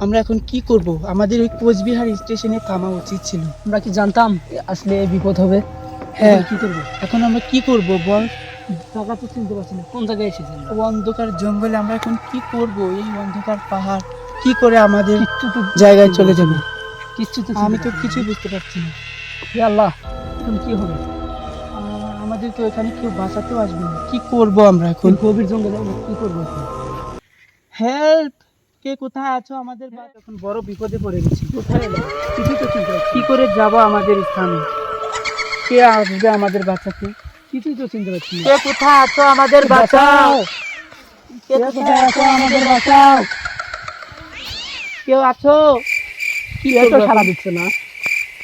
আমরা এখন কি করব? আমাদের ওই কোচবিহার স্টেশনে থামা উচিত ছিল। আমরা কি জানতাম আসলে বিপদ হবে? হ্যাঁ, কি করব? এখন আমরা কি করব বল? জায়গা তো চিনতে পারছি না, কোন জায়গায় এসেছি আমরা? অন্ধকার জঙ্গলে আমরা এখন কি করব? এই অন্ধকার পাহাড় কি করে আমাদের কিচ্ছু তো জায়গায় চলে যাবে? কিচ্ছু তো আমি তো চিনতে পারছি কিছুই না। বুঝতে পারছি না। হে আল্লাহ, এখন কি হবে? আমাদের তো এখানে কেউ বাঁচাতেও আসবে না। কি করব আমরা এখন? এই গভীর জঙ্গলে আমরা কি করবো এখন? হেল্প! কে কোথায় আছো? আমাদের এখন বড় বিপদে পড়ে গেছি। কোথায় এলাম? কিছুই তো চিনতে পারছি কি না। করে যাব আমাদের স্থানে? কে আসবে আমাদের বাঁচাতে? কিছুই তো চিনতে পারছি না। কে কোথায় আছো? আমাদের বাঁচাও! কে কোথায় আছো? আমাদের বাঁচাও! কেউ আছো? কি কেউ তো করবো সাড়া এখন? দিচ্ছে না।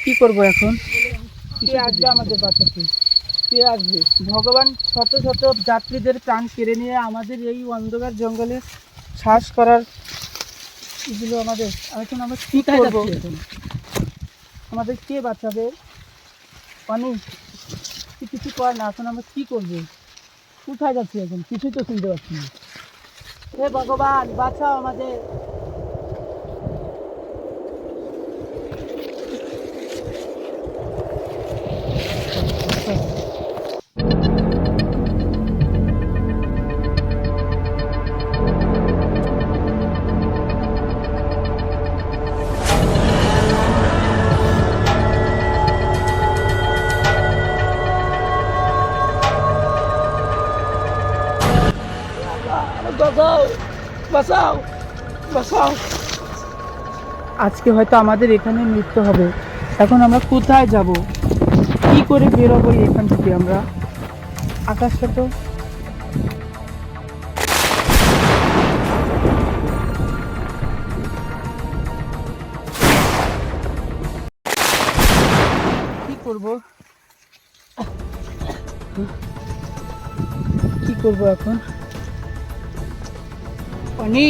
কি করবো এখন? কে কিছুই তো আসবে দেখতে আমাদের পাচ্ছি বাঁচাতে? না। কে আসবে? ভগবান শত শত যাত্রীদের প্রাণ কেড়ে নিয়ে আমাদের এই অন্ধকার জঙ্গলে শ্বাস করার এগুলো আমাদের এখন আমরা কি কোথায় করবো? যাচ্ছি এখন? আমাদের কে বাঁচাবে? অনেক কিছু কর না, এখন আমরা কি করবো? কোথায় যাচ্ছি এখন? কিছুই তো চিনতে পারছি না। হে ভগবান, বাঁচাও আমাদের। বাঁচাও, বাঁচাও, বাঁচাও। আজকে হয়তো আমাদের এখানে মৃত্যু হবে। এখন আমরা কোথায় যাব? কি করে বেরোবো এখান থেকে আমরা? আকাশটা তো কি করব? কি করব এখন? পানি,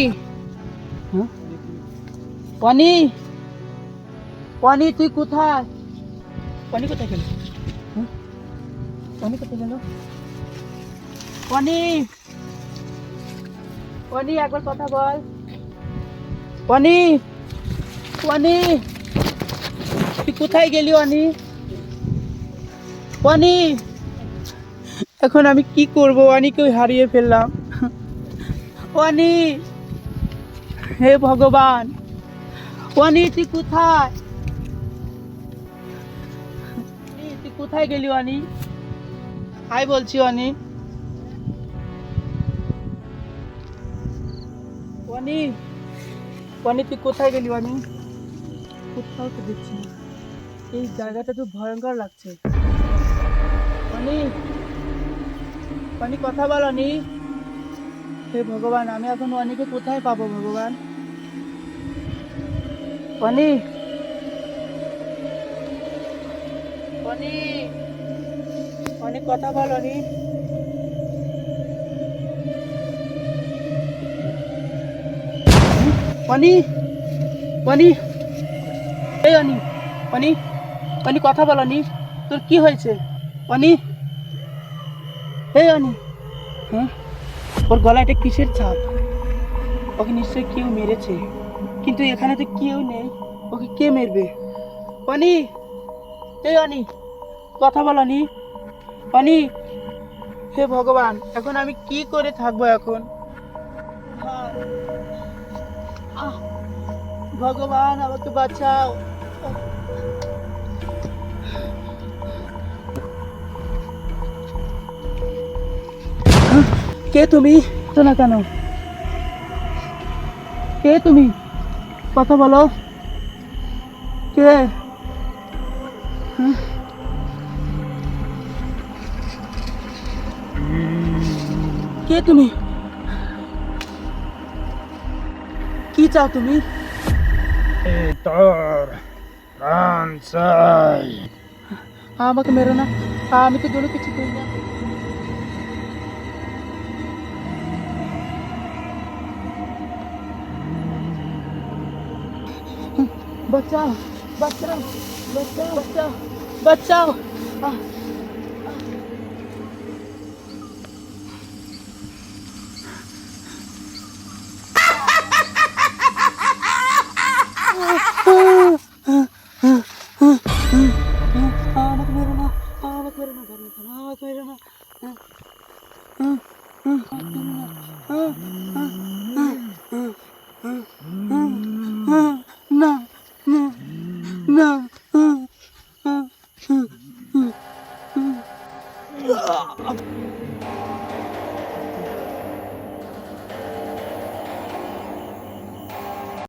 হ্যাঁ? পানি, পানি তুই কোথায়? পানি কোথায় গেল? হ্যাঁ? পানি কোথায় গেল? পানি, পানি একবার কথা বল। পানি, পানি, তুই কোথায় গেলি পানি? পানি, এখন আমি কি করবো? পানিকেও হারিয়ে ফেললাম। পানি, হে ভগবান, পানি তুই কোথায়? তুই কোথায় গেলি পানি? হাই বলছি পানি। পানি, পানি তুই কোথায় গেলি পানি? কোথাও তো দেখছি না। এই জায়গাটা তো ভয়ঙ্কর লাগছে। পানি, পানি কথা বল পানি। হে ভগবান, আমি এখন অনিকে কোথায় পাবো ভগবান? পানি, পানি, অনেক কথা বল অনি। পানি, পানি, এই অনি, পানি, পানি কথা বল অনি। তোর কি হয়েছে অনি? হে অনি, হ্যাঁ, ওর গলায় একটা কিসের ছাপ? ওকে নিশ্চয়ই কেউ মেরেছে, কিন্তু এখানে তো কেউ নেই। ওকে কে মেরবে? অনি, এই অনি, কথা বল অনি। অনি, হে ভগবান, এখন আমি কি করে থাকবো এখন? হ্যাঁ, আহ, ভগবান আমাকে বাঁচাও। কে তুমি? তো না কেন? কে তুমি? কথা বলো। কে? হ্যাঁ? কে তুমি? কি চাও তুমি? তোর প্রাণ চাই। আমাকে মেরো না, আমি তো কোনো কিছু করি না। বাঁচাও, বাঁচাও, বাঁচাও, বাঁচাও, বাঁচাও। আহ, আমাকে মেরো না, আমাকে মেরো না, আমাকে মেরো না। না, না, না।